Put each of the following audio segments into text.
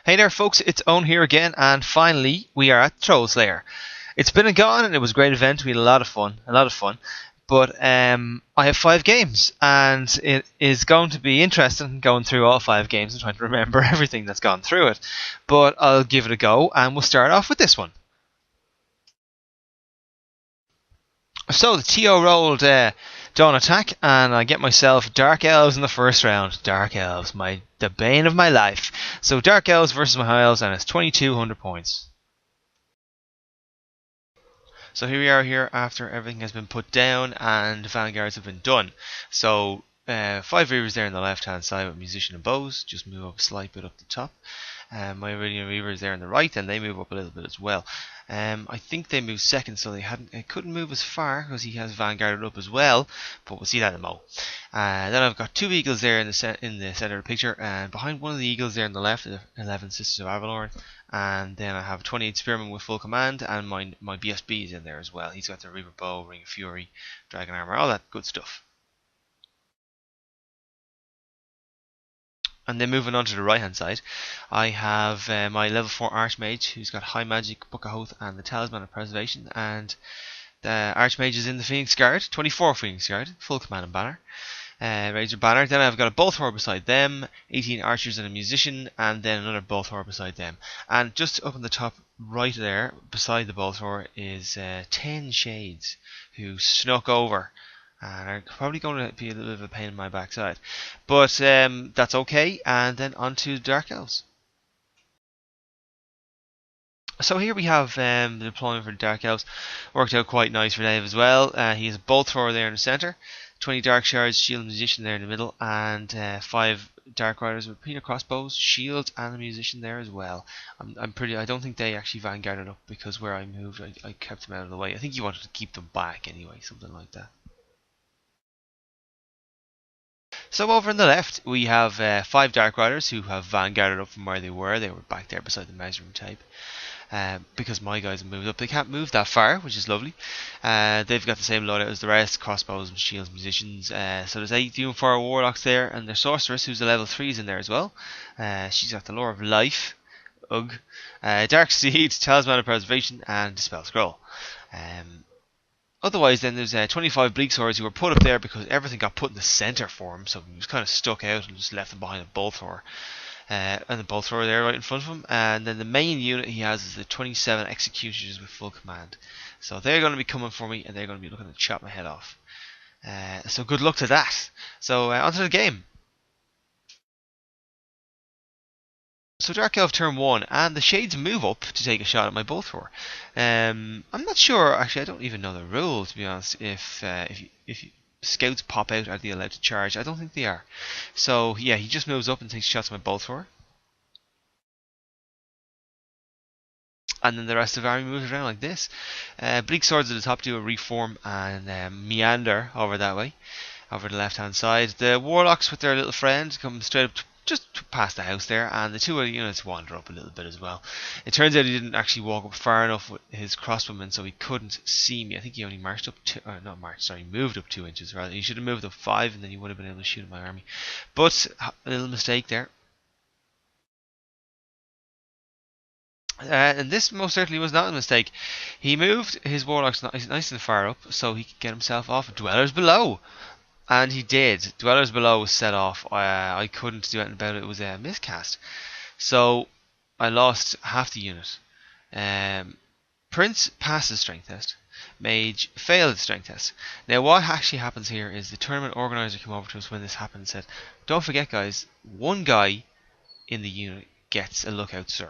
Hey there folks, it's Owen here again, and finally we are at Troll Slayer. It's been and gone and it was a great event. We had a lot of fun. But I have 5 games and it is going to be interesting going through all 5 games and trying to remember everything that's gone through it. But I'll give it a go and we'll start off with this one. So the TO rolled Dawn Attack and I get myself Dark Elves in the first round. Dark Elves, the bane of my life. So Dark Elves versus my High Elves and it's 2200 points. So here we are here after everything has been put down and vanguards have been done. So 5 Reavers there on the left hand side with Musician and Bows, just move up a slight bit up the top. My Iridian Reaver is there on the right and they move up a little bit as well. I think they moved second, so they couldn't move as far because he has vanguarded up as well, but we'll see that in a mo. Then I've got 2 eagles there in the center of the picture, and behind one of the eagles there on the left, 11 Sisters of Avalorn, and then I have 28 Spearmen with full command, and my BSB is in there as well. He's got the Reaver Bow, Ring of Fury, Dragon Armor, all that good stuff. And then moving on to the right hand side, I have my level 4 Archmage who's got High Magic, Book of Oath and the Talisman of Preservation, and the Archmage is in the Phoenix Guard, 24 Phoenix Guard, full command and banner. Razor Banner. Then I've got a Bolthor beside them, 18 archers and a musician, and then another Bolthor beside them. And just up on the top right there, beside the Bolthor, is 10 Shades who snuck over and are probably going to be a little bit of a pain in my backside. But that's okay, and then on to Dark Elves. So here we have the deployment for Dark Elves. Worked out quite nice for Dave as well. He has a Bolthor there in the centre, 20 Dark Shards, Shield and Musician there in the middle, and 5 Dark Riders with Peanut Crossbows, Shield and a Musician there as well. I don't think they actually vanguarded up because where I moved, I kept them out of the way. I think you wanted to keep them back anyway, something like that. So over on the left we have 5 Dark Riders who have vanguarded up from where they were. They were back there beside the measuring tape. Because my guys have moved up, they can't move that far, which is lovely. They've got the same loadout as the rest, crossbows, shields, musicians. So there's 8 Doom 4 warlocks there, and their sorceress, who's a level 3, is in there as well. She's got the Lore of Life, ugh, Dark Seed, Talisman of Preservation, and Dispel Scroll. Otherwise, then there's 25 Bleak Swords who were put up there because everything got put in the centre for him, so he was kind of stuck out and just left them behind a Bolthor. And the Bolthor there right in front of him, and then the main unit he has is the 27 Executioners with full command. So they're going to be coming for me and they're going to be looking to chop my head off. So good luck to that. So onto the game. So Dark Elf turn 1 and the Shades move up to take a shot at my Bolthor. I'm not sure, actually I don't even know the rule to be honest, if Scouts pop out, are they allowed to charge? I don't think they are. So yeah, he just moves up and takes shots at my Bolthor. And then the rest of the army moves around like this. Bleak Swords at the top do a reform and meander over that way, over the left hand side. The Warlocks with their little friend come straight up just past the house there, and the 2 other units wander up a little bit as well. It turns out he didn't actually walk up far enough with his crossbowmen, so he couldn't see me. I think he only moved up 2 inches rather. He should have moved up 5 and then he would have been able to shoot at my army. But a little mistake there. And this most certainly was not a mistake. He moved his warlocks nice and far up so he could get himself off Dwellers Below. And he did. Dwellers Below was set off. I couldn't do anything about it. It was a miscast. So I lost half the unit. Prince passed the strength test. Mage failed the strength test. Now what actually happens here is the tournament organizer came over to us when this happened and said, don't forget guys, 1 guy in the unit gets a lookout sir.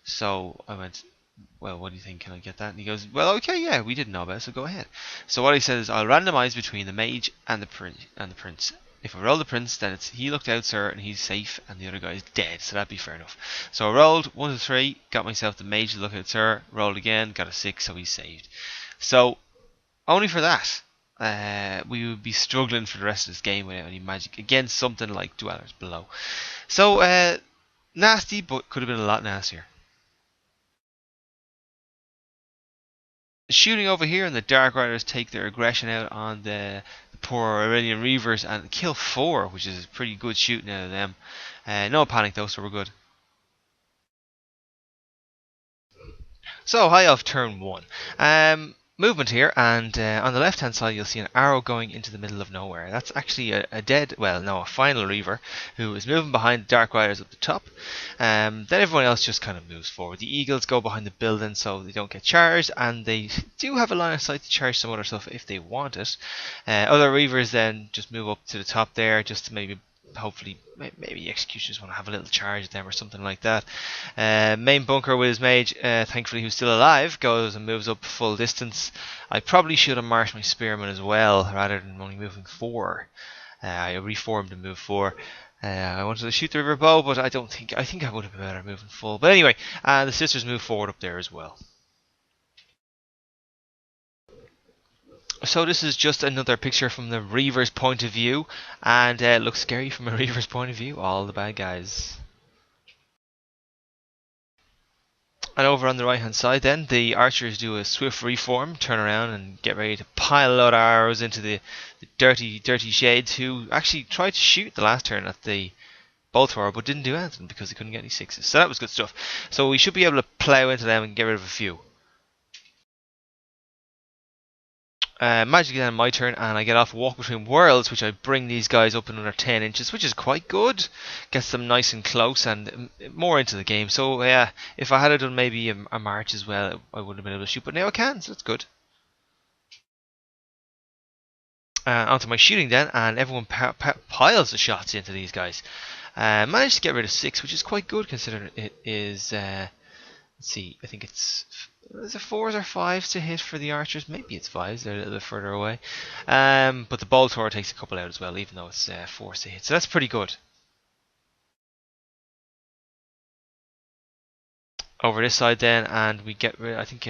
So I went, well, what do you think? Can I get that? And he goes, well, okay, yeah, we didn't know about it, so go ahead. So what he said is, I'll randomize between the mage and the prince. If I roll the prince, then it's he looked out, sir, and he's safe, and the other guy is dead. So that'd be fair enough. So I rolled 1 to 3, got myself the mage to look out, sir. Rolled again, got a 6, so he's saved. So only for that, we would be struggling for the rest of this game without any magic against something like Dwellers Below. So nasty, but could have been a lot nastier. Shooting over here, and the Dark Riders take their aggression out on the poor Aurelian Reavers and kill 4, which is pretty good shooting out of them. No panic though, so we're good. So high elf turn 1. Movement here, and on the left hand side you'll see an arrow going into the middle of nowhere. That's actually a final Reaver who is moving behind Dark Riders up the top. Then everyone else just kind of moves forward. The Eagles go behind the building so they don't get charged, and they do have a line of sight to charge some other stuff if they want it. Other Reavers then just move up to the top there just to maybe the executioners want to have a little charge at them or something like that. Main bunker with his mage, thankfully who's still alive, goes and moves up full distance. I probably should have marched my spearmen as well rather than only moving 4. I reformed and moved 4. I wanted to shoot the river bow, but I think I would have been better moving full. But anyway, the sisters move forward up there as well. So this is just another picture from the Reaver's point of view, and it looks scary from a Reaver's point of view, all the bad guys. And over on the right hand side then, the archers do a swift reform, turn around and get ready to pile a lot of arrows into the dirty shades, who actually tried to shoot the last turn at the Bolthor but didn't do anything because they couldn't get any 6s. So that was good stuff. So we should be able to plough into them and get rid of a few. Magically then my turn, and I get off Walk Between Worlds, which I bring these guys up another 10 inches, which is quite good. Gets them nice and close and more into the game. So yeah, if I had done maybe a march as well, I wouldn't have been able to shoot, but now I can, so that's good. Onto my shooting then, and everyone piles the shots into these guys. Managed to get rid of 6, which is quite good considering it is... let's see, I think is it 4s or 5s to hit for the archers? Maybe it's 5s, they're a little bit further away. But the Bolthor takes a couple out as well, even though it's 4s to hit. So that's pretty good. Over this side then, and we get rid, I think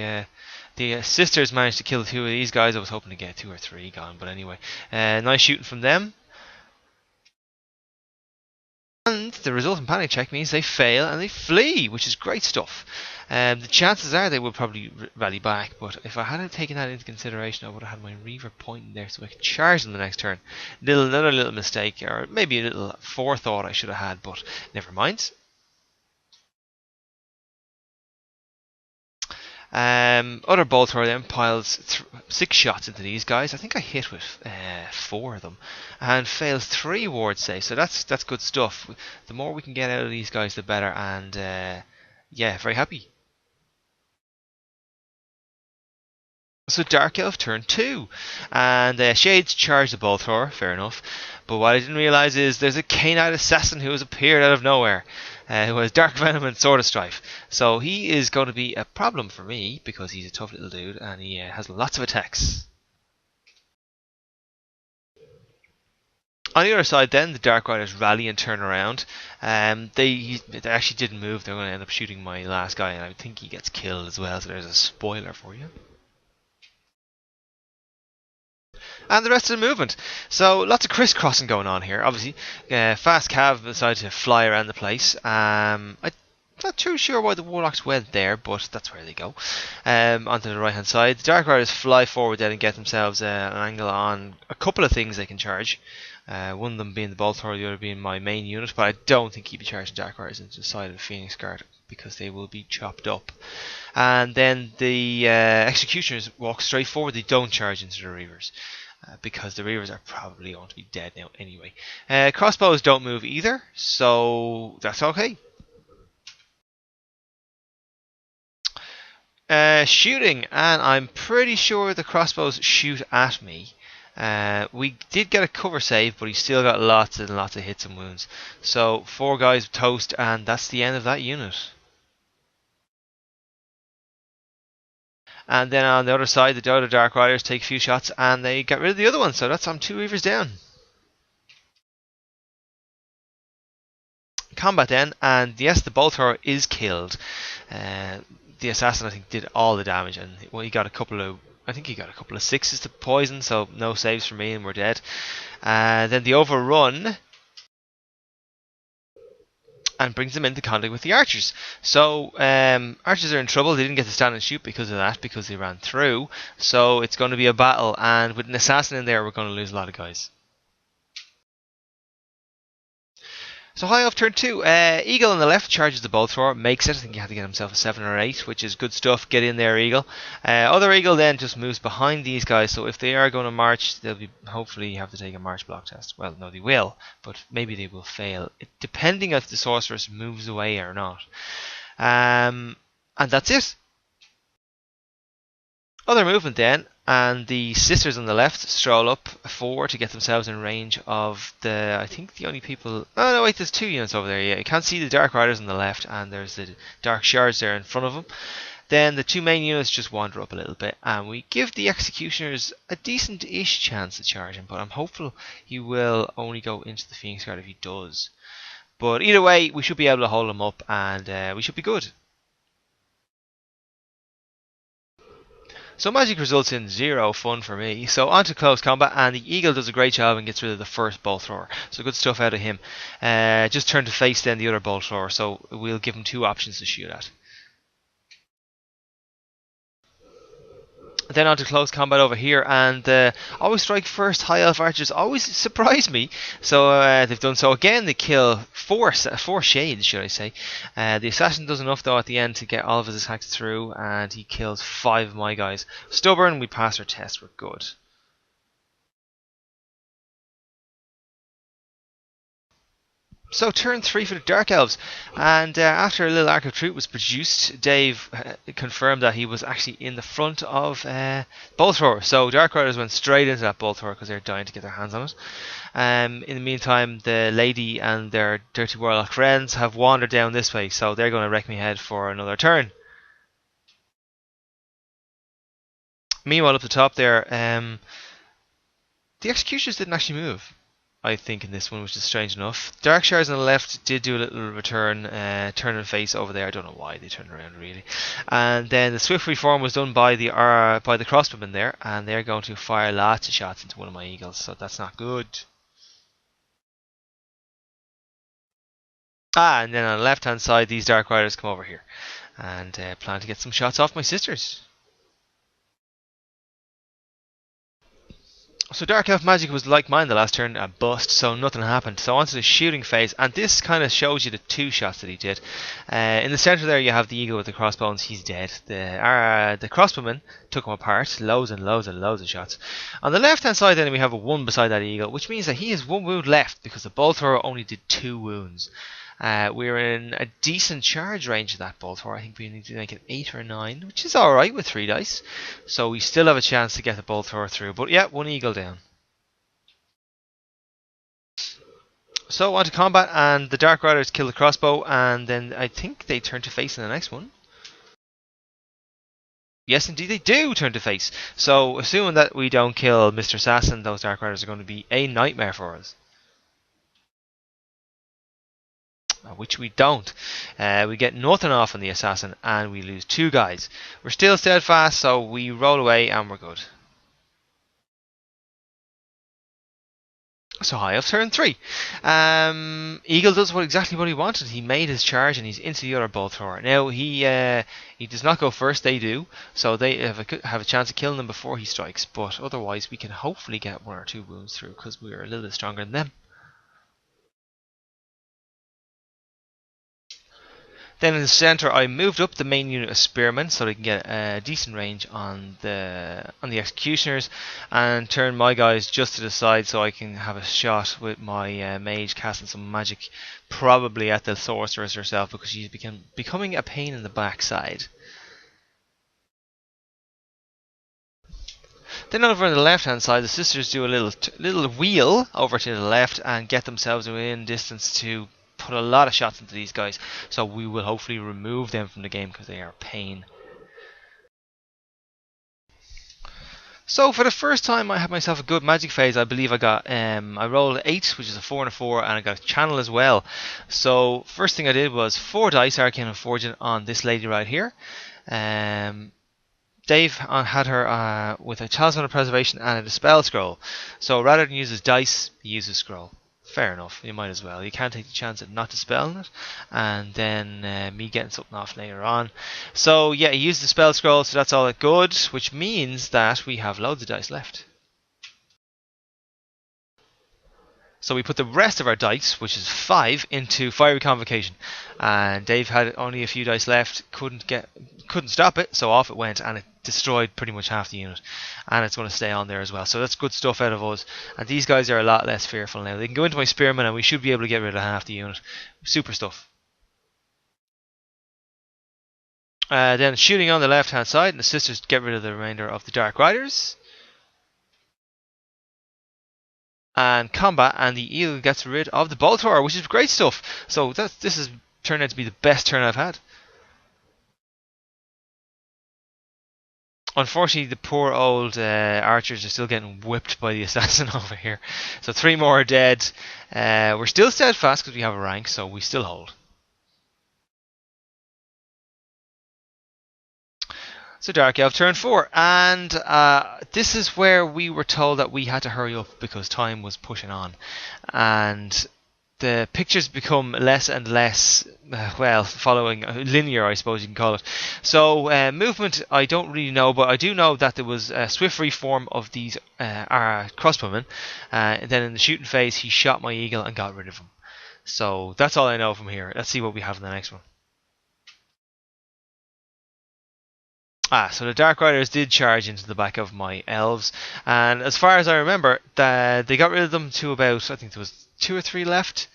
the sisters managed to kill 2 of these guys. I was hoping to get 2 or 3 gone, but anyway. Nice shooting from them. And the resultant panic check means they fail and they flee, which is great stuff. The chances are they will probably rally back, but if I hadn't taken that into consideration, I would have had my Reaver pointing there so I could charge them the next turn. Another little mistake, or maybe a little forethought I should have had, but never mind. Other Bolthor then piles 6 shots into these guys. I think I hit with 4 of them, and fails 3 ward saves. So that's good stuff. The more we can get out of these guys, the better. And yeah, very happy. So Dark Elf turn 2, and Shades charge the Bolthor. Fair enough. But what I didn't realise is there's a Canine Assassin who has appeared out of nowhere. Who has Dark Venom and Sword of Strife. So he is going to be a problem for me because he's a tough little dude and he has lots of attacks. On the other side then, the Dark Riders rally and turn around. They actually didn't move. They're going to end up shooting my last guy, and I think he gets killed as well, so there's a spoiler for you. And the rest of the movement. So lots of crisscrossing going on here. Obviously, Fast Cav decided to fly around the place. I'm not too sure why the Warlocks went there, but that's where they go. Onto the right hand side, the Dark Riders fly forward then and get themselves an angle on a couple of things they can charge. One of them being the Bolthor, the other being my main unit, but I don't think he'd be charging Dark Riders into the side of the Phoenix Guard because they will be chopped up. And then the Executioners walk straight forward. They don't charge into the Reavers. Because the Reavers are probably going to be dead now anyway. Crossbows don't move either, so that's okay. Shooting, and I'm pretty sure the crossbows shoot at me. We did get a cover save, but he still got lots and lots of hits and wounds. So 4 guys toast, and that's the end of that unit. And then on the other side, the other Dark Riders take a few shots and they get rid of the other one. So that's on 2 Reavers down. Combat then, and yes, the Bolthor is killed. The assassin, I think, did all the damage, and well, he got a couple of 6s to poison, so no saves for me, and we're dead. Then the overrun and brings them into contact with the archers. So archers are in trouble. They didn't get to stand and shoot because of that, because they ran through. So it's going to be a battle, and with an assassin in there, we're going to lose a lot of guys. So high off turn 2, Eagle on the left charges the bolt thrower, makes it. I think he had to get himself a 7 or 8, which is good stuff. Get in there, Eagle. Other Eagle then just moves behind these guys, so if they are going to march, they'll be hopefully have to take a march block test. Well, no, they will, but maybe they will fail, depending if the sorceress moves away or not. And that's it. Other movement then, and the sisters on the left stroll up forward to get themselves in range of the, I think the only people, oh no wait, there's 2 units over there, yeah, you can't see the Dark Riders on the left, and there's the Dark Shards there in front of them. Then the 2 main units just wander up a little bit, and we give the Executioners a decent-ish chance of charging, but I'm hopeful he will only go into the Phoenix Guard if he does. But either way, we should be able to hold him up, and we should be good. So magic results in 0 fun for me. So on to close combat, and the Eagle does a great job and gets rid of the first bolt thrower. So good stuff out of him. Just turn to face then the other bolt thrower, so we'll give him 2 options to shoot at. Then on to close combat over here, and always strike first. High elf archers always surprise me. So they've done so again. They kill four shades, should I say. The assassin does enough though at the end to get all of his attacks through, and he kills 5 of my guys. Stubborn, we pass our test. We're good. So turn 3 for the Dark Elves, and after a little Arc of Truth was produced, Dave confirmed that he was actually in the front of bolt thrower. So Dark Riders went straight into that bolt thrower because they're dying to get their hands on it. In the meantime, the lady and their Dirty Warlock friends have wandered down this way, so they're going to wreck me head for another turn. Meanwhile, up the top there, the Executioners didn't actually move, I think, in this one, which is strange enough. Dark Shards on the left did do a little return, turn and face over there. I don't know why they turned around really. And then the swift reform was done by the crossbowmen there, and they're going to fire lots of shots into one of my eagles, so that's not good. And then on the left hand side, these Dark Riders come over here and plan to get some shots off my sisters. So Dark Elf magic was like mine the last turn, a bust, so nothing happened. So onto the shooting phase, and this kind of shows you the 2 shots that he did. In the centre there you have the eagle with the crossbones, he's dead. The crossbowmen took him apart, loads and loads and loads of shots. On the left hand side then we have a 1 beside that eagle, which means that he has 1 wound left because the bolt thrower only did 2 wounds. We're in a decent charge range of that bolt thrower. I think we need to make it 8 or 9, which is alright with 3 dice. So we still have a chance to get the bolt thrower through. But yeah, 1 eagle down. So on to combat, and the Dark Riders kill the crossbow, and then I think they turn to face in the next one. Yes, indeed they do turn to face. So assuming that we don't kill Mr. Assassin, those Dark Riders are going to be a nightmare for us. Which we don't. We get nothing off on the assassin, and we lose 2 guys. We're still steadfast, so we roll away and we're good. So high of turn 3. Eagle does exactly what he wanted. He made his charge and he's into the other bolt thrower. Now he does not go first, they do, so they have a chance of killing him before he strikes, but otherwise we can hopefully get 1 or 2 wounds through because we're a little bit stronger than them. Then in the centre, I moved up the main unit of spearmen so they can get a decent range on the executioners, and turn my guys just to the side so I can have a shot with my mage casting some magic, probably at the sorceress herself because she's becoming a pain in the backside. Then over on the left hand side, the sisters do a little wheel over to the left and get themselves within distance to put a lot of shots into these guys, so we will hopefully remove them from the game because they are a pain. So for the first time I had myself a good magic phase. I believe I got I rolled 8, which is a 4 and a 4, and I got a channel as well. So first thing I did was 4 dice Arcane and Fortune on this lady right here. Dave had her with a Talisman of Preservation and a Dispel Scroll. So rather than use his dice, he uses Scroll. Fair enough, you might as well. You can't take the chance of not dispelling it, and then me getting something off later on. So yeah, he used the spell scroll, so that's all good, which means that we have loads of dice left. So we put the rest of our dice, which is 5, into Fiery Convocation, and Dave had only a few dice left. Couldn't stop it, so off it went, and it destroyed pretty much half the unit, and it's going to stay on there as well. So that's good stuff out of us. And these guys are a lot less fearful now. They can go into my Spearmen, and we should be able to get rid of half the unit. Super stuff. Then shooting on the left hand side, and the sisters get rid of the remainder of the Dark Riders. And combat, and the eel gets rid of the bolt thrower, which is great stuff. So this has turned out to be the best turn I've had. Unfortunately, the poor old archers are still getting whipped by the assassin over here. So 3 more are dead. We're still steadfast because we have a rank, so we still hold. So Dark Elf turn 4, and this is where we were told that we had to hurry up because time was pushing on, and the pictures become less and less, well, following linear, I suppose you can call it. So movement, I don't really know, but I do know that there was a swift reform of these crossbowmen. And then in the shooting phase, he shot my eagle and got rid of him. So that's all I know from here. Let's see what we have in the next one. So the Dark Riders did charge into the back of my elves, and as far as I remember, they got rid of them to about, I think there was 2 or 3 left,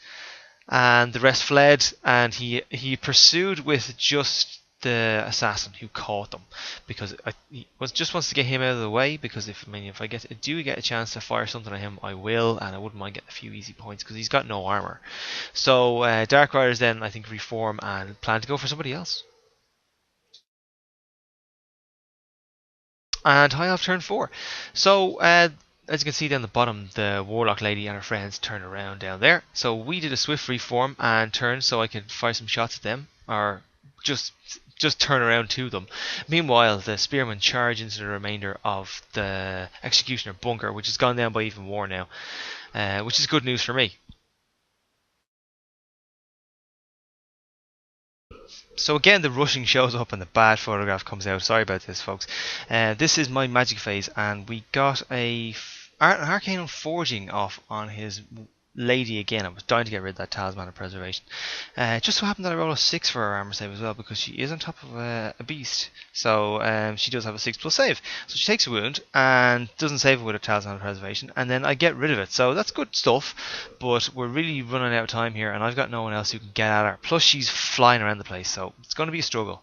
and the rest fled, and he pursued with just the assassin who caught them, because he just wants to get him out of the way, because if I do get a chance to fire something at him, I will, and I wouldn't mind getting a few easy points, because he's got no armor. So Dark Riders then, I think, reform and plan to go for somebody else. And High Elf turn 4. So as you can see down the bottom, the Warlock lady and her friends turn around down there. So we did a swift reform and turn so I could fire some shots at them, or just turn around to them. Meanwhile, the Spearmen charge into the remainder of the Executioner bunker, which has gone down by even more now, which is good news for me. So again, the rushing shows up and the bad photograph comes out. Sorry about this, folks. This is my magic phase, and we got an arcane forging off on his lady again. I was dying to get rid of that talisman of preservation. Just so happened that I rolled a 6 for her armor save as well, because she is on top of a beast. So she does have a 6+ save. So she takes a wound and doesn't save it with a talisman of preservation, and then I get rid of it. So that's good stuff, but we're really running out of time here, and I've got no one else who can get at her. Plus she's flying around the place, so it's going to be a struggle.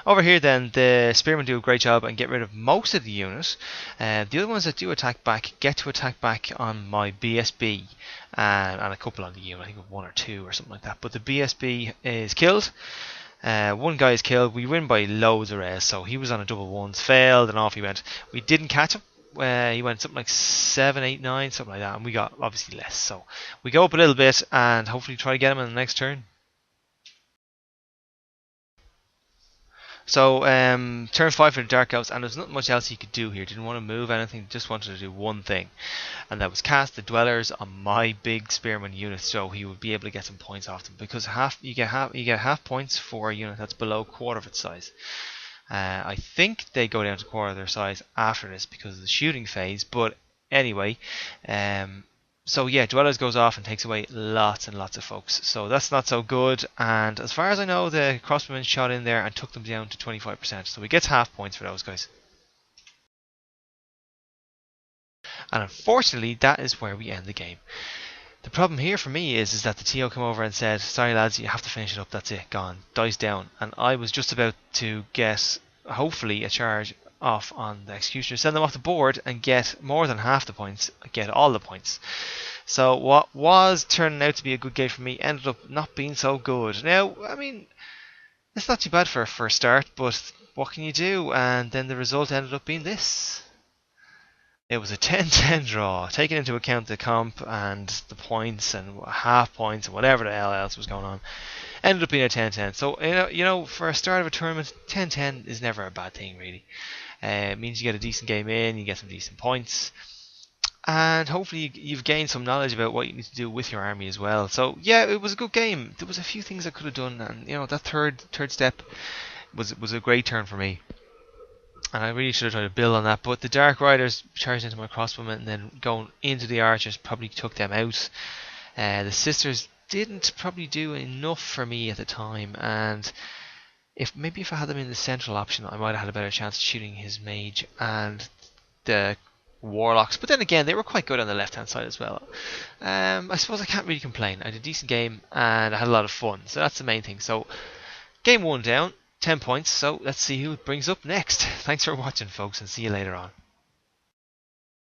Over here then, the Spearmen do a great job and get rid of most of the unit. The other ones that do attack back get to attack back on my BSB and a couple on the unit, I think 1 or 2 or something like that. But the BSB is killed. One guy is killed. We win by loads of res, so he was on a double ones, failed, and off he went. We didn't catch him. He went something like 7, 8, 9, something like that, and we got obviously less. So we go up a little bit and hopefully try to get him in the next turn. So turn 5 for the Dark Elves, and there's not much else he could do here. Didn't want to move anything, just wanted to do one thing, and that was cast the Dwellers on my big Spearman unit, so he would be able to get some points off them, because you get half points for a unit that's below quarter of its size. I think they go down to quarter of their size after this because of the shooting phase, but anyway, so yeah, Dwellers goes off and takes away lots and lots of folks. So that's not so good. And as far as I know, the crossbowmen shot in there and took them down to 25%. So he gets half points for those guys. And unfortunately, that is where we end the game. The problem here for me is that the TO came over and said, sorry lads, you have to finish it up, that's it, gone, dice down. And I was just about to get, hopefully, a charge off on the Executioner, send them off the board and get more than half the points, get all the points. So what was turning out to be a good game for me ended up not being so good. Now, I mean, it's not too bad for a first start, but what can you do? And then the result ended up being this. It was a 10-10 draw, taking into account the comp and the points and half points and whatever the hell else was going on. Ended up being a 10-10. So, you know, for a start of a tournament, 10-10 is never a bad thing, really. It means you get a decent game in, you get some decent points, and hopefully you've gained some knowledge about what you need to do with your army as well. So yeah, it was a good game. There was a few things I could have done, and you know, that third step was a great turn for me. and I really should have tried to build on that, but the Dark Riders charged into my crossbowmen and then going into the archers probably took them out. The sisters didn't probably do enough for me at the time, and if I had them in the central option, I might have had a better chance of shooting his mage and the warlocks. But then again, they were quite good on the left hand side as well. I suppose I can't really complain. I had a decent game and I had a lot of fun, so that's the main thing. So game 1 down, 10 points. So let's see who it brings up next. Thanks for watching, folks, and see you later on.